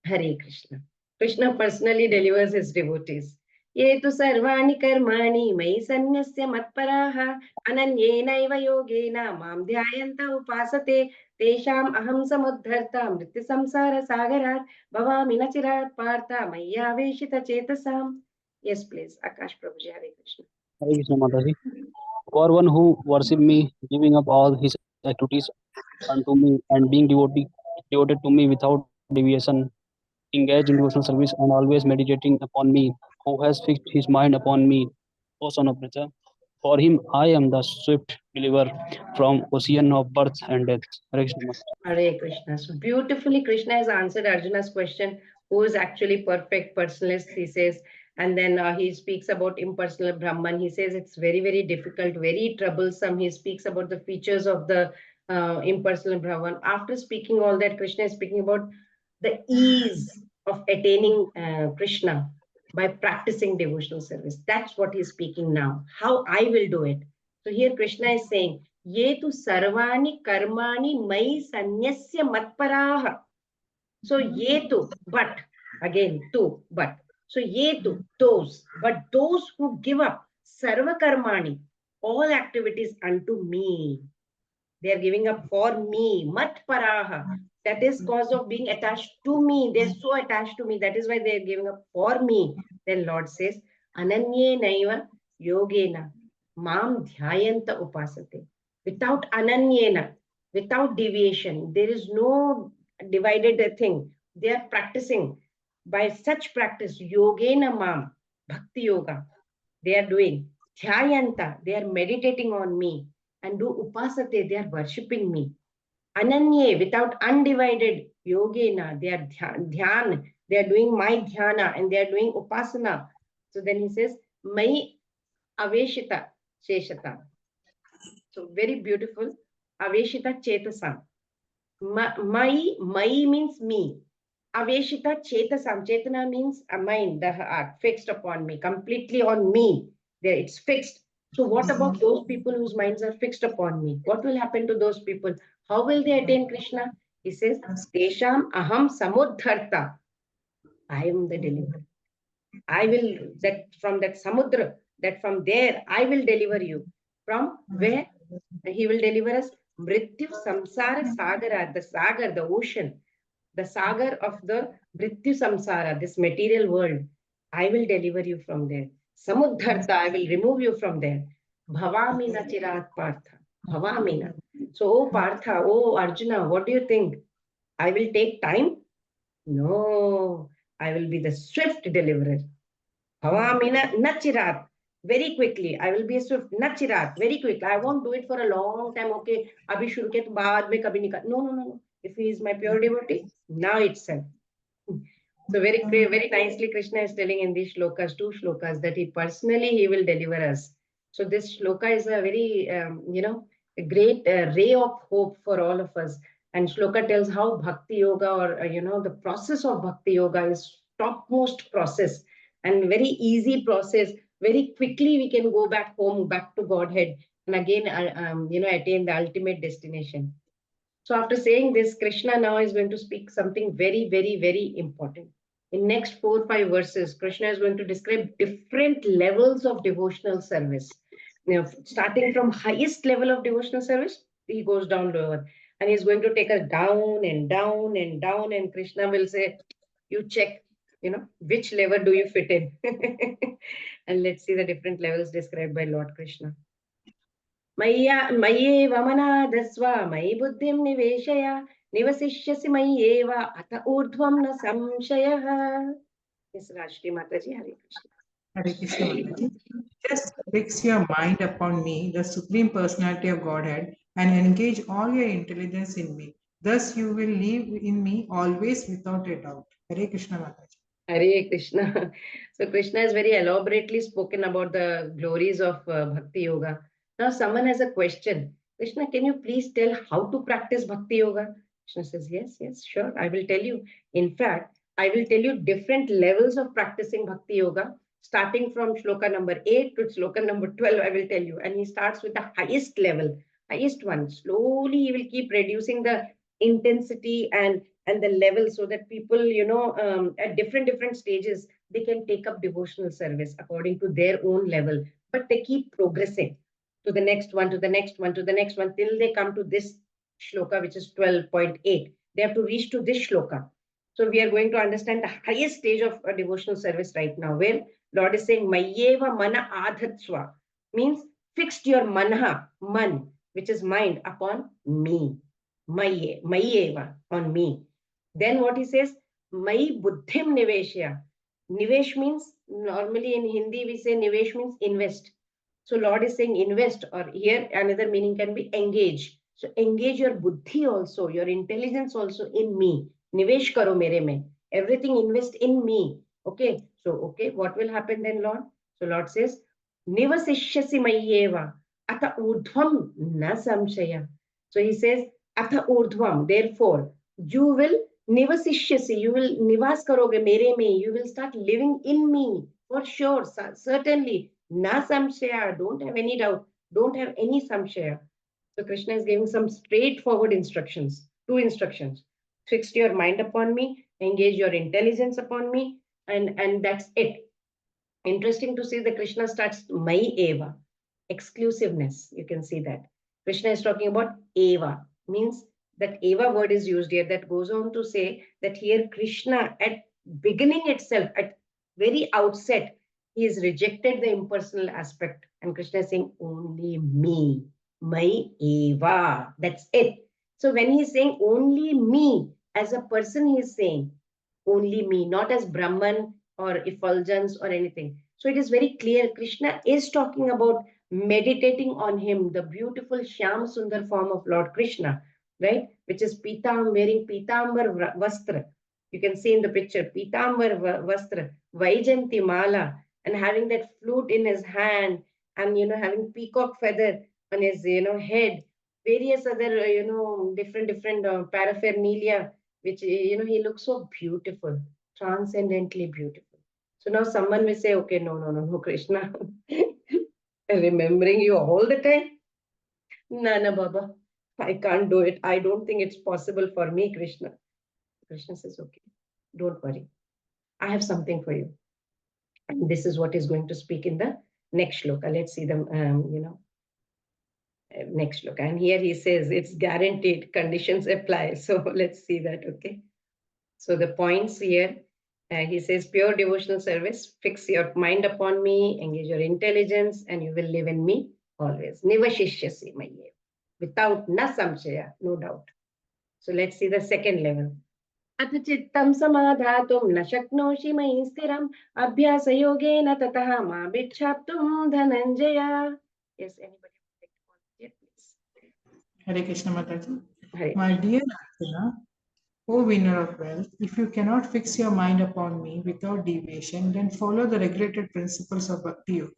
Hare Krishna. Krishna personally delivers his devotees. Ye tu sarvani karmani mai sanyasya matparaha ananyenaiva yogena mam dhyayanta upasate tesham aham samuddharta mrityu samsara sagarat bhavami nachirat partha maya veshita chetasam. Yes, please. Akash Prabhuji, Hare Krishna. Hare Krishna Mataji. For one who worship me, giving up all his activities unto me and being devoted to me without deviation, engaged in devotional service and always meditating upon me, who has fixed his mind upon me, O son of Pritha. For him I am the swift deliverer from ocean of birth and death. Hare Krishna. Hare Krishna. So beautifully, Krishna has answered Arjuna's question, who is actually perfect personalist, he says. And then he speaks about impersonal Brahman. He says it's very, very difficult, very troublesome. He speaks about the features of the impersonal Brahman. After speaking all that, Krishna is speaking about the ease of attaining Krishna by practicing devotional service. That's what he's speaking now. How I will do it. So here Krishna is saying, Ye tu sarvani karmani mai sanyasya matparaha. So ye tu, but, again, tu, but. So ye tu, those, but those who give up sarva karmani, all activities unto me. They are giving up for me, matparaha. That is cause of being attached to me. They're so attached to me. That is why they are giving up for me. Then Lord says, ananye naiva yogena mam dhyayanta upasate. Without ananyena, without deviation, there is no divided thing. They are practicing by such practice, yogena mam, bhakti yoga. They are doing dhyayanta. They are meditating on me and do upasate. They are worshipping me. Ananye, without undivided yogena, they are dhyan. They are doing my dhyana and they are doing upasana. So then he says, mai aveshita sheshata. So very beautiful. Aveshita chetasam. Mai means me. Aveshita chetasam. Chetana means a mind, the heart, fixed upon me, completely on me. There, it's fixed. So what about those people whose minds are fixed upon me? What will happen to those people? How will they attain Krishna? He says, Tesham aham samuddharta. I am the deliverer. I will, that from that samudra, that from there, I will deliver you. From where? He will deliver us Mrityu Samsara Sagara, the Sagar, the ocean. the sagar of the Mrityu Samsara, this material world, I will deliver you from there. Samuddharta, I will remove you from there. Bhavamina chirat partha. Bhavamina. So, oh Partha, oh Arjuna, what do you think? I will take time? No, I will be the swift deliverer. Bhavamina nachirat. Very quickly. I will be a swift nachirat. Very quick. I won't do it for a long time. Okay, abhi shuru kiya to baad mein kabhi nahi kar. No, no, no, no. If he is my pure devotee, now itself. So very nicely Krishna is telling in these shlokas, 2 shlokas, that he personally he will deliver us. So this shloka is a very a great ray of hope for all of us. And shloka tells how bhakti yoga, or the process of bhakti yoga is topmost process and very easy process. Very quickly we can go back home, back to Godhead, and again attain the ultimate destination. So after saying this, Krishna now is going to speak something very, very, very important. In next 4-5 verses, Krishna is going to describe different levels of devotional service. Starting from highest level of devotional service, he goes down lower. And he's going to take us down and down and down. And Krishna will say, you check, which level do you fit in? And let's see the different levels described by Lord Krishna. मय्येव मनाधस्व मयि बुद्धिं निवेशय निवसिष्यसि मय्येव अत ऊर्ध्वं न संशयः. Yes, Rashti Mataji, Hare Krishna. Hare Krishna Mataji. Just fix your mind upon me, the Supreme Personality of Godhead, and engage all your intelligence in me. Thus you will live in me always without a doubt. Hare Krishna Mataji. Hare Krishna. So Krishna has very elaborately spoken about the glories of Bhakti Yoga. Now someone has a question. Krishna, can you please tell how to practice Bhakti Yoga? Krishna says, yes, sure. I will tell you. In fact, I will tell you different levels of practicing Bhakti Yoga, starting from shloka number 8 to shloka number 12, I will tell you. And he starts with the highest level, highest one. Slowly he will keep reducing the intensity and the level, so that people, at different stages, they can take up devotional service according to their own level. But they keep progressing to the next one, to the next one, to the next one, till they come to this shloka, which is 12.8. They have to reach to this shloka. So we are going to understand the highest stage of a devotional service right now, where Lord is saying, Mayyeva mana adhatsva, means fixed your manha, man, which is mind, upon me. Mayyeva, on me. Then what he says, Mai buddhim niveshya. Nivesh means, normally in Hindi we say nivesh means invest. So Lord is saying invest, or here another meaning can be engage. So engage your buddhi also, your intelligence also in me. Nivesh karo mere mein. Everything invest in me. Okay. So, what will happen then, Lord? So Lord says, Nivasishyasi mayyeva ata urdhvam na samshaya. So he says, ata urdhvam, therefore, you will nivasishyasi, you will nivas karoge mere mein, you will start living in me, for sure, certainly. Na samshaya, don't have any doubt, don't have any samshaya. So Krishna is giving some straightforward instructions, 2 instructions. Fix your mind upon me, engage your intelligence upon me, and that's it. Interesting to see that Krishna starts Mai Eva, exclusiveness. You can see that. Krishna is talking about Eva, means that Eva word is used here, that goes on to say that here Krishna at beginning itself, at very outset, he has rejected the impersonal aspect. And Krishna is saying, only me, Mai Eva, that's it. So when he's saying only me, as a person he is saying, only me, not as Brahman or effulgence or anything. So it is very clear, Krishna is talking about meditating on him, the beautiful Shyam Sundar form of Lord Krishna, right? Which is wearing Pitambar Vastra. You can see in the picture, Pitambar Vastra, Vaijanti Mala, and having that flute in his hand, and, having peacock feather on his, head, various other, different paraphernalia, which, he looks so beautiful, transcendently beautiful. So now someone will say, okay, no, Krishna, remembering you all the time? No, Baba, I can't do it. I don't think it's possible for me, Krishna. Krishna says, okay, don't worry. I have something for you. And this is what is going to speak in the next shloka. Let's see them, next shloka. And here he says, it's guaranteed, conditions apply. So let's see that, okay? So the points here, he says pure devotional service, fix your mind upon me, engage your intelligence, and you will live in me always. Nivashishyasi mayye. Without na samshaya, no doubt. So let's see the second level. अथ चित्तं समाधातुं न शक्नोषि मयि स्थिरम् अभ्यासयोगेन ततः मां विच्छाप्तुं Dhananjay. Yes, anybody would like to volunteer, please? Hare Krishna Mataji. Hare My Krishna. dear Arjuna, O winner of wealth, if you cannot fix your mind upon me without deviation, then follow the regulated principles of Bhakti Yoga.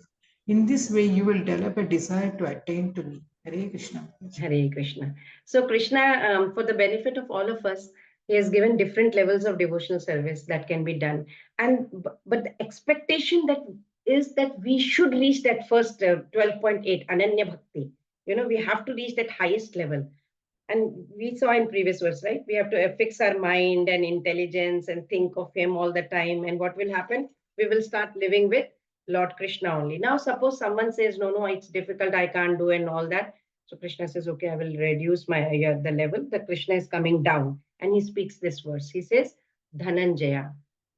In this way, you will develop a desire to attain to me. Hare Krishna. Hare Krishna. So Krishna, for the benefit of all of us, he has given different levels of devotional service that can be done. And but the expectation that is that we should reach that first 12.8 Ananya Bhakti. You know, we have to reach that highest level. And we saw in previous verse, right? We have to fix our mind and intelligence and think of him all the time. And what will happen? We will start living with Lord Krishna only. Now, suppose someone says, no, it's difficult, I can't do and all that. So Krishna says, okay, I will reduce my the level. The Krishna is coming down. And he speaks this verse. He says, Dhananjaya,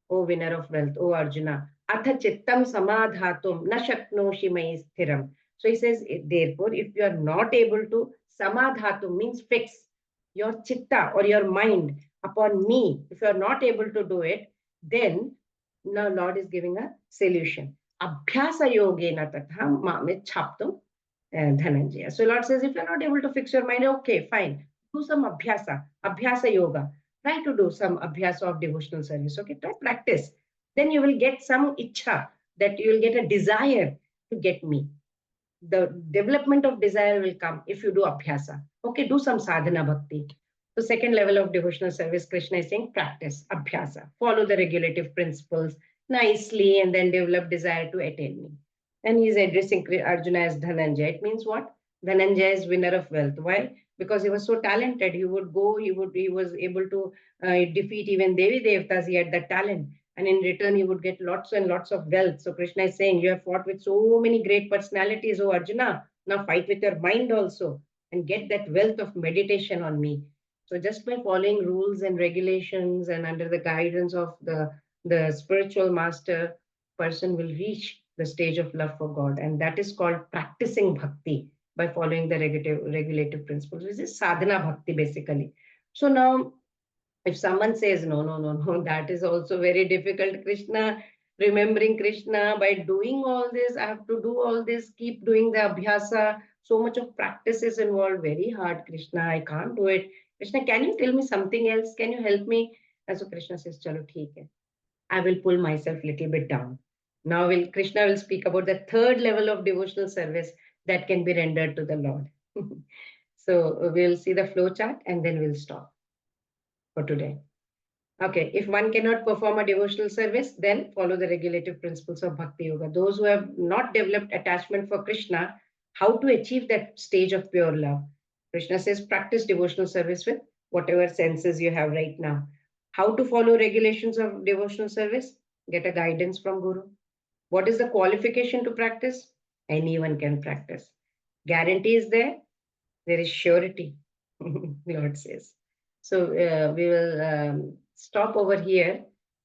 O winner of wealth, O Arjuna, atha chittam samadhatum na shaknoshi mai sthiram. So he says, therefore, if you are not able to, samadhatu means fix your chitta or your mind upon me, if you are not able to do it, then now Lord is giving a solution. Abhyasa yogena tatha mamit chaptum dhananjaya. So Lord says, if you're not able to fix your mind, okay, fine. Do some abhyasa yoga. Try to do some abhyasa of devotional service. Okay, try practice. Then you will get some ichha, that you will get a desire to get me. The development of desire will come if you do abhyasa. Okay, do some sadhana bhakti. So second level of devotional service, Krishna is saying practice, abhyasa. Follow the regulative principles nicely and then develop desire to attain me. And he is addressing Arjuna as Dhananjaya. It means what? Dhananjaya is winner of wealth. Why? Because he was so talented. He was able to defeat even Devi Devtas. He had that talent. And in return, he would get lots and lots of wealth. So Krishna is saying, you have fought with so many great personalities, oh Arjuna. Now fight with your mind also and get that wealth of meditation on me. So just by following rules and regulations and under the guidance of the spiritual master, person will reach the stage of love for God. And that is called practicing bhakti by following the regulative principles, which is sadhana bhakti basically. So now, if someone says, no, that is also very difficult, Krishna, remembering Krishna, by doing all this, I have to do all this, keep doing the abhyasa, so much of practice is involved, very hard, Krishna, I can't do it. Krishna, can you tell me something else? Can you help me? And so Krishna says, chalo, theek hai. I will pull myself a little bit down. Now Krishna will speak about the third level of devotional service that can be rendered to the Lord. So we'll see the flow chart and then we'll stop for today. Okay, if one cannot perform a devotional service, then follow the regulative principles of Bhakti Yoga. Those who have not developed attachment for Krishna, how to achieve that stage of pure love? Krishna says, practice devotional service with whatever senses you have right now. How to follow regulations of devotional service? Get a guidance from Guru. What is the qualification to practice? Anyone can practice. Guarantee is there? There is surety, Lord says. So we will stop over here